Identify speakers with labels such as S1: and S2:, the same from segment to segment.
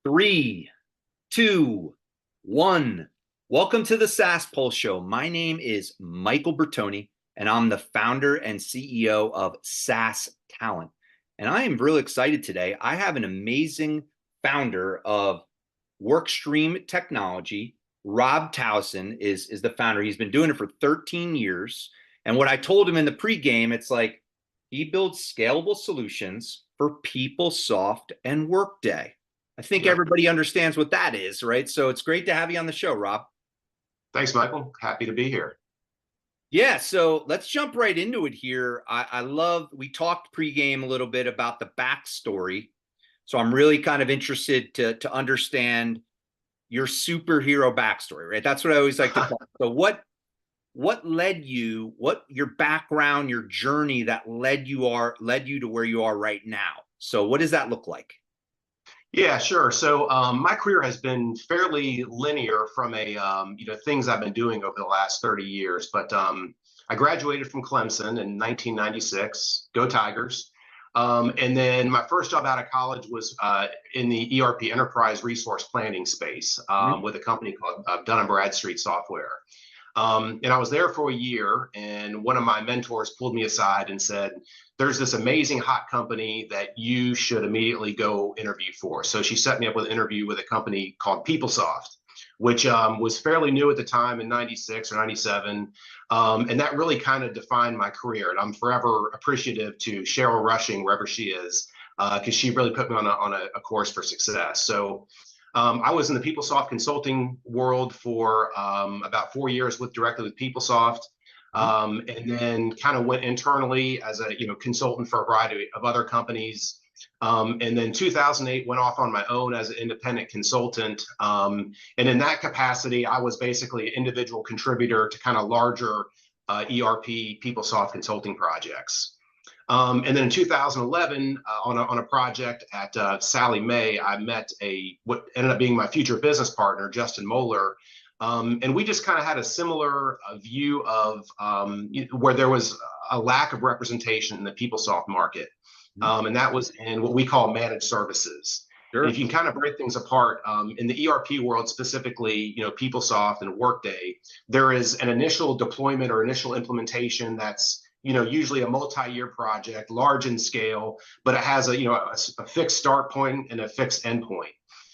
S1: Three, two, one. Welcome to the SaaS Pulse Show. My name is Michael Bertoni, and I'm the founder and CEO of SaaS Talent. And I am really excited today. I have an amazing founder of WorkStream Technology. Rob Townsend is the founder. He's been doing it for 13 years. And what I told him in the pregame, it's like he builds scalable solutions for PeopleSoft and Workday. I think
S2: Yep.
S1: everybody understands what that is, right? So it's great to have you on the show, Rob.
S2: Thanks, Michael. Happy to be here.
S1: Yeah, so let's jump right into it here. I love, we talked pregame a little bit about the backstory. So I'm really kind of interested to understand your superhero backstory, right? That's what I always like to call it. So what led you, what your background, your journey that led you to where you are right now? So what does that look like?
S2: Yeah, sure. So my career has been fairly linear from things I've been doing over the last 30 years. But I graduated from Clemson in 1996. Go Tigers! And then my first job out of college was in the ERP enterprise resource planning space with a company called Dun & Bradstreet Software. And I was there for a year, and one of my mentors pulled me aside and said, there's this amazing hot company that you should immediately go interview for. So she set me up with an interview with a company called PeopleSoft, which was fairly new at the time in 96 or 97. And that really kind of defined my career. And I'm forever appreciative to Cheryl Rushing, wherever she is, because she really put me on a course for success. So I was in the PeopleSoft consulting world for about 4 years directly with PeopleSoft, and then kind of went internally as a consultant for a variety of other companies. And then 2008 went off on my own as an independent consultant. And in that capacity, I was basically an individual contributor to kind of larger ERP PeopleSoft consulting projects. And then in 2011, on a project at Sallie Mae, I met what ended up being my future business partner, Justin Moeller. And we just kind of had a similar view of where there was a lack of representation in the PeopleSoft market. And that was in what we call managed services.
S1: Sure.
S2: And if you can kind of break things apart, in the ERP world, specifically, PeopleSoft and Workday, there is an initial deployment or initial implementation that's usually a multi-year project, large in scale, but it has a fixed start point and a fixed end point.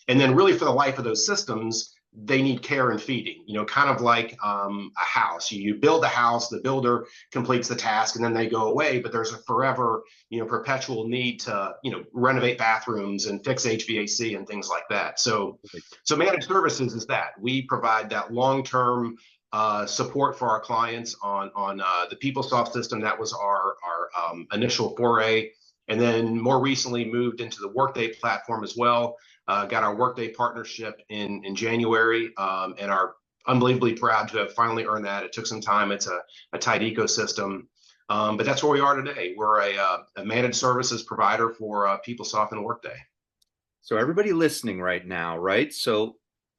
S2: And then really for the life of those systems, they need care and feeding, kind of like a house. You build the house, the builder completes the task, and then they go away, but there's a forever, perpetual need to, renovate bathrooms and fix HVAC and things like that. So managed services is that. We provide that long-term support for our clients on the PeopleSoft system. That was our initial foray, and then more recently moved into the Workday platform as well. Got our Workday partnership in January, and are unbelievably proud to have finally earned that. It took some time. It's a tight ecosystem, but that's where we are today. We're a managed services provider for PeopleSoft and Workday.
S1: So everybody listening right now, right? So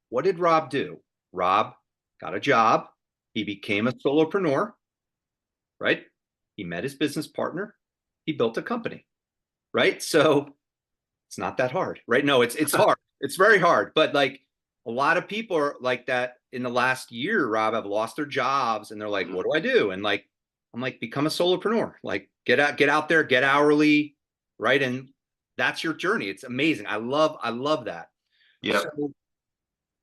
S1: what did Rob do? Rob got a job. He became a solopreneur, right? He met his business partner. He built a company, right? So it's not that hard, right? No, it's hard. It's very hard. But like a lot of people are like that in the last year, Rob, have lost their jobs and they're like, what do I do? And like, I'm like, become a solopreneur, like get out there, get hourly, right? And that's your journey. It's amazing. I love that.
S2: Yeah.
S1: So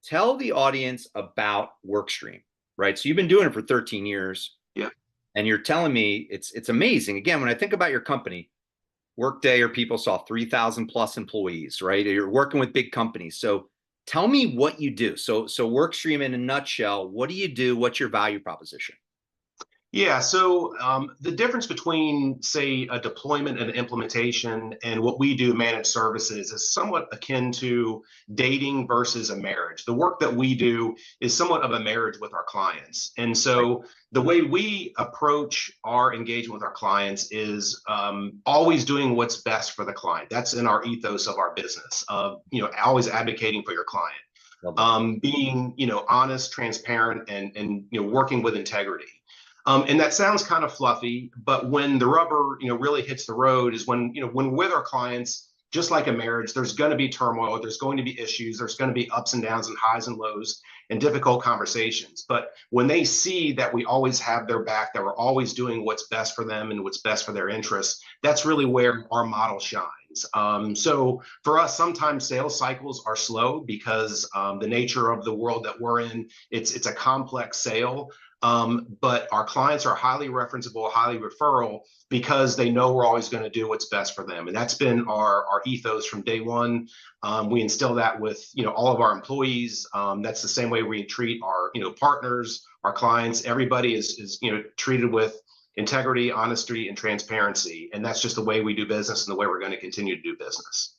S1: tell the audience about WorkStream, right? So you've been doing it for 13 years.
S2: Yeah.
S1: And you're telling me it's amazing. Again, when I think about your company, Workday or PeopleSoft, 3,000 plus employees, right? You're working with big companies. So tell me what you do. So WorkStream in a nutshell, what do you do? What's your value proposition?
S2: Yeah, so the difference between, say, a deployment and implementation and what we do, managed services, is somewhat akin to dating versus a marriage. The work that we do is somewhat of a marriage with our clients. And so the way we approach our engagement with our clients is always doing what's best for the client. That's in our ethos of our business, of always advocating for your client, being honest, transparent, and working with integrity. And that sounds kind of fluffy, but when the rubber, really hits the road is when, when with our clients, just like a marriage, there's going to be turmoil, there's going to be issues, there's going to be ups and downs and highs and lows and difficult conversations. But when they see that we always have their back, that we're always doing what's best for them and what's best for their interests, that's really where our model shines. So for us, sometimes sales cycles are slow because the nature of the world that we're in, it's a complex sale. But our clients are highly referenceable, highly referral, because they know we're always going to do what's best for them. And that's been our ethos from day one. We instill that with all of our employees. That's the same way we treat our partners, our clients. Everybody is treated with integrity, honesty, and transparency. And that's just the way we do business and the way we're going to continue to do business.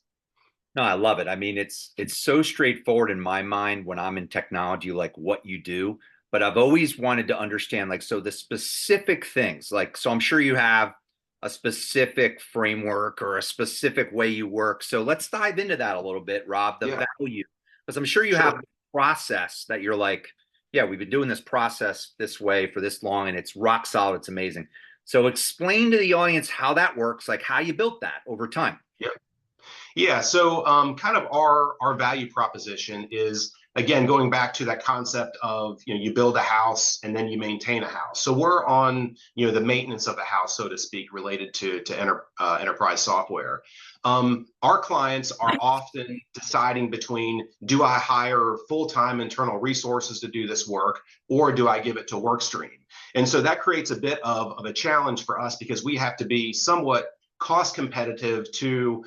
S1: No, I love it. I mean, it's so straightforward in my mind when I'm in technology, like what you do. But I've always wanted to understand, like, so the specific things, like, so I'm sure you have a specific framework or a specific way you work. So let's dive into that a little bit, Rob, the value, because I'm sure you have a process that you're like, yeah, we've been doing this process this way for this long and it's rock solid. It's amazing. So explain to the audience how that works, like how you built that over time.
S2: Yeah. So kind of our value proposition is, again, going back to that concept of, you build a house and then you maintain a house. So we're on, the maintenance of the house, so to speak, related to enterprise software. Our clients are often deciding between, do I hire full-time internal resources to do this work, or do I give it to WorkStream? And so that creates a bit of a challenge for us because we have to be somewhat cost competitive to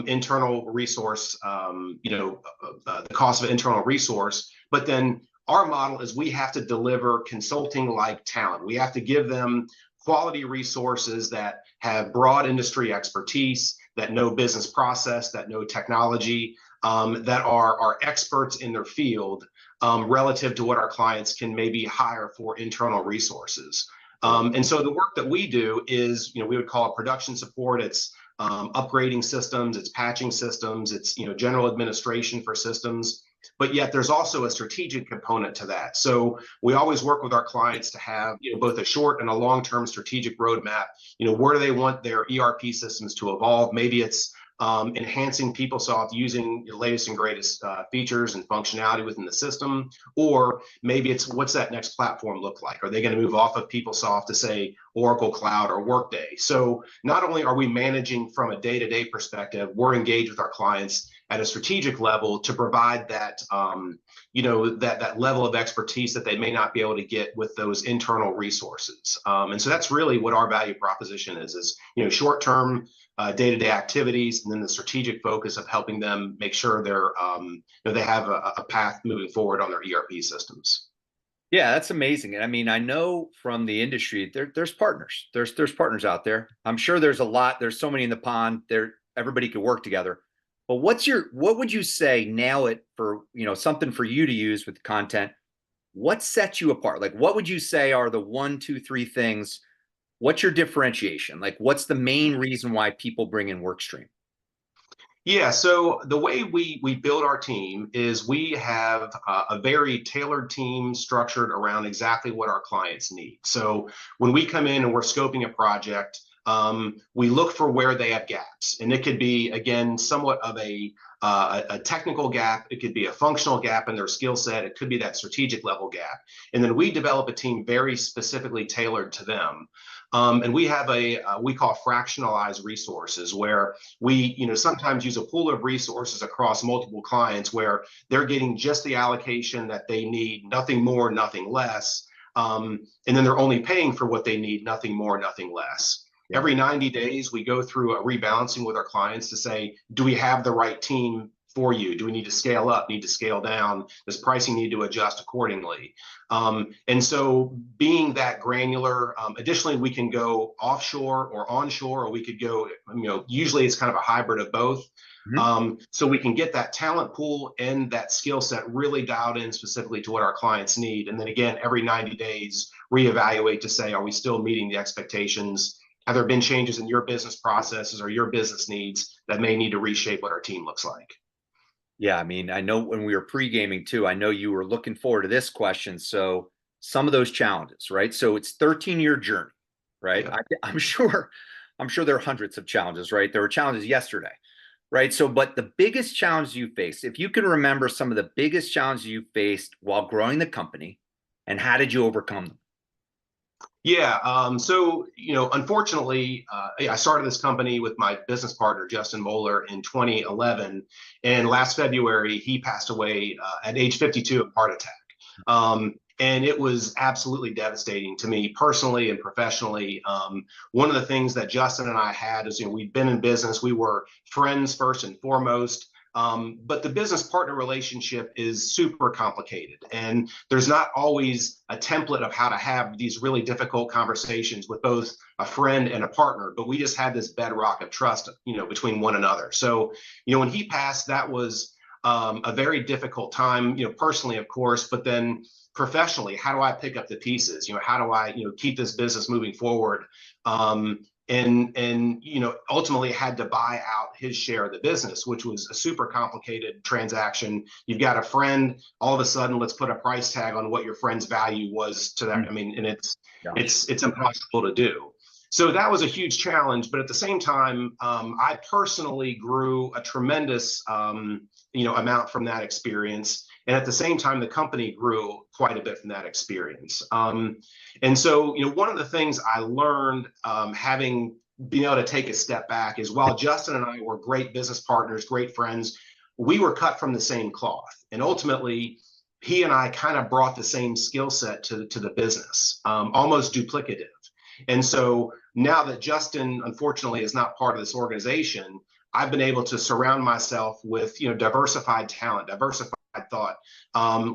S2: internal resource, the cost of internal resource. But then our model is we have to deliver consulting like talent. We have to give them quality resources that have broad industry expertise, that know business process, that know technology, that are experts in their field relative to what our clients can maybe hire for internal resources. And so the work that we do is, we would call it production support. It's upgrading systems, it's patching systems, it's general administration for systems. But yet there's also a strategic component to that. So we always work with our clients to have both a short and a long-term strategic roadmap. Where do they want their ERP systems to evolve? Maybe it's enhancing PeopleSoft using the latest and greatest features and functionality within the system, or maybe it's what's that next platform look like? Are they going to move off of PeopleSoft to say Oracle Cloud or Workday? So not only are we managing from a day-to-day perspective, we're engaged with our clients at a strategic level to provide that that level of expertise that they may not be able to get with those internal resources. And so that's really what our value proposition is short-term day-to-day activities, and then the strategic focus of helping them make sure they're they have a path moving forward on their ERP systems.
S1: Yeah, that's amazing. And I mean, I know from the industry, there's partners. There's partners out there. I'm sure there's a lot. There's so many in the pond. Everybody could work together. But what would you say, nail it for something for you to use with content? What sets you apart? Like, what would you say are the 1, 2, 3 things? What's your differentiation? Like, what's the main reason why people bring in WorkStream?
S2: Yeah, so the way we build our team is we have a very tailored team structured around exactly what our clients need. So when we come in and we're scoping a project, we look for where they have gaps, and it could be, again, somewhat of a technical gap. It could be a functional gap in their skill set. It could be that strategic level gap. And then we develop a team very specifically tailored to them. And we have we call fractionalized resources, where we sometimes use a pool of resources across multiple clients where they're getting just the allocation that they need, nothing more, nothing less. And then they're only paying for what they need, nothing more, nothing less. Every 90 days, we go through a rebalancing with our clients to say, do we have the right team for you? Do we need to scale up, need to scale down? Does pricing need to adjust accordingly? And so being that granular, additionally, we can go offshore or onshore, or we could go, usually it's kind of a hybrid of both. So we can get that talent pool and that skill set really dialed in specifically to what our clients need. And then again, every 90 days, reevaluate to say, are we still meeting the expectations? Have there been changes in your business processes or your business needs that may need to reshape what our team looks like?
S1: Yeah, I mean, I know when we were pre-gaming too, I know you were looking forward to this question. So some of those challenges, right? So it's 13-year journey, right?
S2: Yeah.
S1: I'm sure there are hundreds of challenges, right? There were challenges yesterday. right? So, but the biggest challenge you faced, if you can remember some of the biggest challenges you faced while growing the company, and how did you overcome them?
S2: Yeah. So, unfortunately, I started this company with my business partner, Justin Moeller, in 2011. And last February, he passed away at age 52 of heart attack. And it was absolutely devastating to me personally and professionally. One of the things that Justin and I had is, we'd been in business, we were friends first and foremost. But the business partner relationship is super complicated, and there's not always a template of how to have these really difficult conversations with both a friend and a partner. But we just had this bedrock of trust, between one another. So, when he passed, that was a very difficult time, personally, of course, but then professionally, how do I pick up the pieces? How do I, keep this business moving forward? And ultimately had to buy out his share of the business, which was a super complicated transaction. You've got a friend, all of a sudden, let's put a price tag on what your friend's value was to that. I mean, and it's impossible to do. So that was a huge challenge. But at the same time, I personally grew a tremendous amount from that experience. And at the same time, the company grew quite a bit from that experience. And so, one of the things I learned, having been able to take a step back, is while Justin and I were great business partners, great friends, we were cut from the same cloth. And ultimately, he and I kind of brought the same skill set to the business, almost duplicative. And so now that Justin, unfortunately, is not part of this organization, I've been able to surround myself with, diversified talent, diversified thought,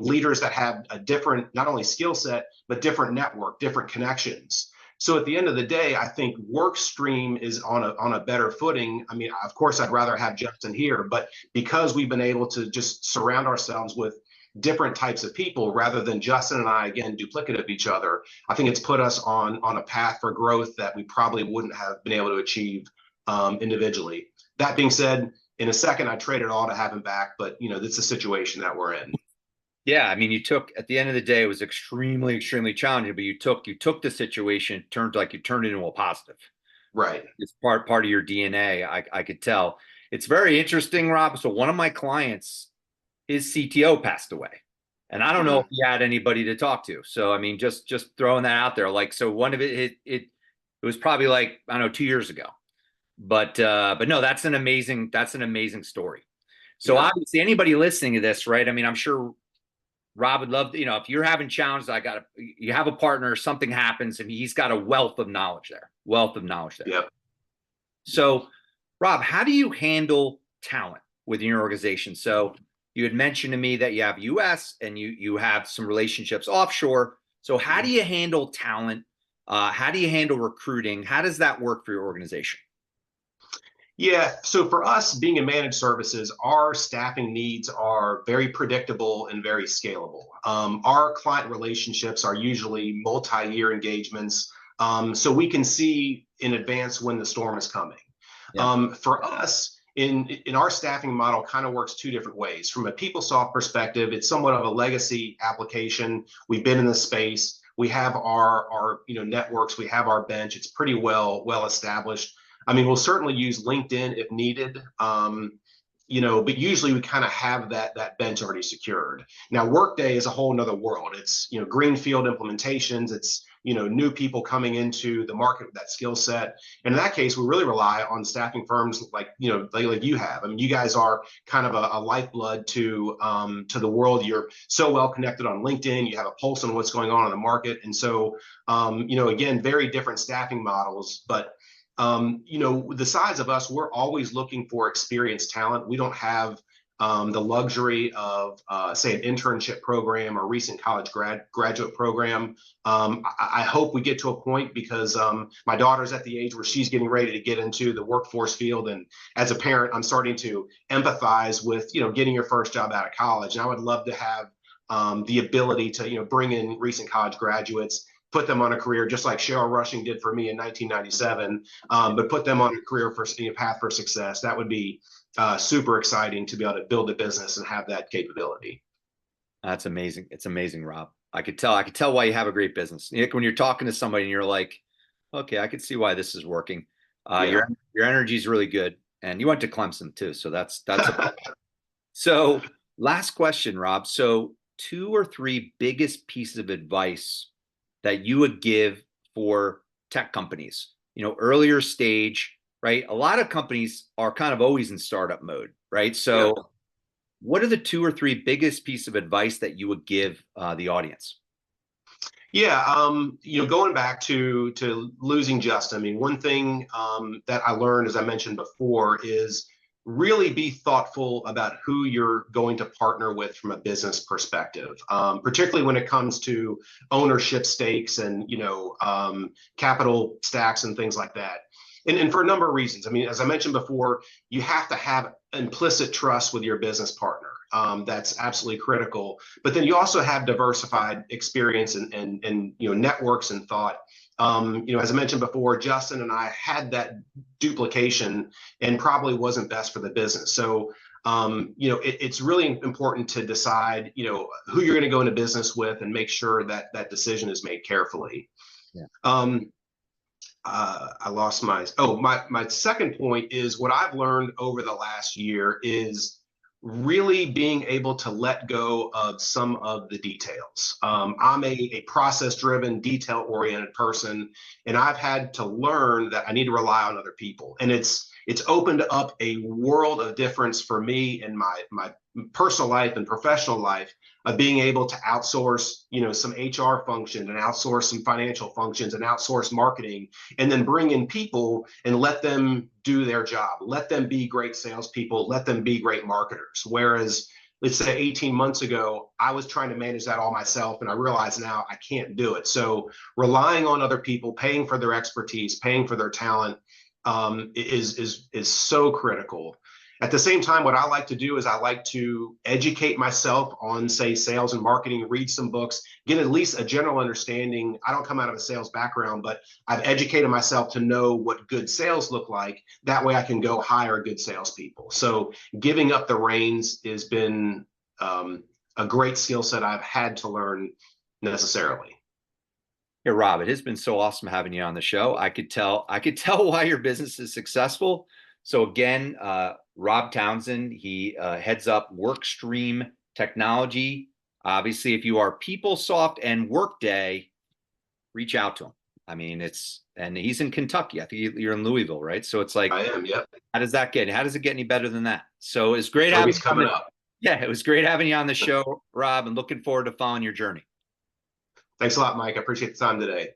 S2: leaders that have a different, not only skill set, but different network, different connections. So at the end of the day, I think WorkStream is on a better footing. I mean, of course, I'd rather have Justin here, but because we've been able to just surround ourselves with different types of people rather than Justin and I, again, duplicate of each other, I think it's put us on a path for growth that we probably wouldn't have been able to achieve individually. That being said, in a second, I trade it all to have him back, but that's the situation that we're in.
S1: Yeah, I mean, at the end of the day, it was extremely, extremely challenging, but you took the situation, turned it into a positive.
S2: Right.
S1: It's part of your DNA. I could tell. It's very interesting, Rob. So one of my clients, his CTO passed away, and I don't know if he had anybody to talk to. So I mean, just throwing that out there. Like, so one of it was probably like, I don't know, 2 years ago. But no, that's an amazing story. So
S2: Yeah.
S1: obviously, anybody listening to this, right? I mean, I'm sure Rob would love to, if you're having challenges, you have a partner, something happens, and he's got a wealth of knowledge there.
S2: Yep.
S1: So, Rob, how do you handle talent within your organization? So you had mentioned to me that you have US and you have some relationships offshore. So how do you handle talent? How do you handle recruiting? How does that work for your organization?
S2: Yeah. So for us being in managed services, our staffing needs are very predictable and very scalable. Our client relationships are usually multi-year engagements. So we can see in advance when the storm is coming.
S1: Yeah.
S2: For us, in our staffing model kind of works two different ways. From a PeopleSoft perspective, it's somewhat of a legacy application. We've been in the space. We have our networks. We have our bench. It's pretty well established. I mean, we'll certainly use LinkedIn if needed. But usually we kind of have that bench already secured. Now, Workday is a whole nother world. It's greenfield implementations. It's new people coming into the market with that skill set. And in that case, we really rely on staffing firms like like you have. I mean, you guys are kind of a lifeblood to the world. You're so well connected on LinkedIn. You have a pulse on what's going on in the market. And so again, very different staffing models, but the size of us, we're always looking for experienced talent. We don't have the luxury of, say, an internship program or recent college graduate program. I hope we get to a point because my daughter's at the age where she's getting ready to get into the workforce field. And as a parent, I'm starting to empathize with, getting your first job out of college. And I would love to have the ability to, bring in recent college graduates, put them on a career just like Cheryl Rushing did for me in 1997, but put them on a career for path for success. That would be super exciting to be able to build a business and have that capability.
S1: That's amazing. It's amazing, Rob. I could tell why you have a great business. When you're talking to somebody and you're like, okay, I could see why this is working.
S2: Yeah.
S1: Your energy is really good. And you went to Clemson too, so that's so last question, Rob. So two or three biggest pieces of advice that you would give for tech companies, earlier stage, right? A lot of companies are kind of always in startup mode, right? So
S2: Yeah.
S1: what are the two or three biggest pieces of advice that you would give the audience?
S2: Yeah, going back to losing Justin, I mean, one thing that I learned, as I mentioned before, is really be thoughtful about who you're going to partner with from a business perspective, particularly when it comes to ownership stakes and capital stacks and things like that. And for a number of reasons. I mean, as I mentioned before, you have to have implicit trust with your business partner. That's absolutely critical. But then you also have diversified experience and networks and thought. As I mentioned before, Justin and I had that duplication and probably wasn't best for the business. So it's really important to decide who you're going to go into business with and make sure that that decision is made carefully.
S1: Yeah.
S2: I lost my second point is what I've learned over the last year is really being able to let go of some of the details. I'm a process-driven, detail-oriented person, and I've had to learn that I need to rely on other people. And it's opened up a world of difference for me in my personal life and professional life of being able to outsource, some HR functions and outsource some financial functions and outsource marketing, and then bring in people and let them do their job. Let them be great salespeople. Let them be great marketers. Whereas, let's say 18 months ago, I was trying to manage that all myself, and I realize now I can't do it. So relying on other people, paying for their expertise, paying for their talent is so critical. At the same time, what I like to do is I like to educate myself on, say, sales and marketing, read some books, get at least a general understanding. I don't come out of a sales background, but I've educated myself to know what good sales look like. That way I can go hire good salespeople. So giving up the reins has been a great skill set I've had to learn necessarily.
S1: Hey, Rob, it has been so awesome having you on the show. I could tell why your business is successful. So again, Rob Townsend, he heads up WorkStream Technology. Obviously, if you are PeopleSoft and Workday, reach out to him. I mean, and he's in Kentucky. I think you're in Louisville, right? So it's like,
S2: I am, yep.
S1: how does it get any better than that? So it's great having
S2: Derby's
S1: you on
S2: coming
S1: the,
S2: up.
S1: yeah, it was great having you on the show, Rob, and looking forward to following your journey.
S2: Thanks a lot, Mike. I appreciate the time today.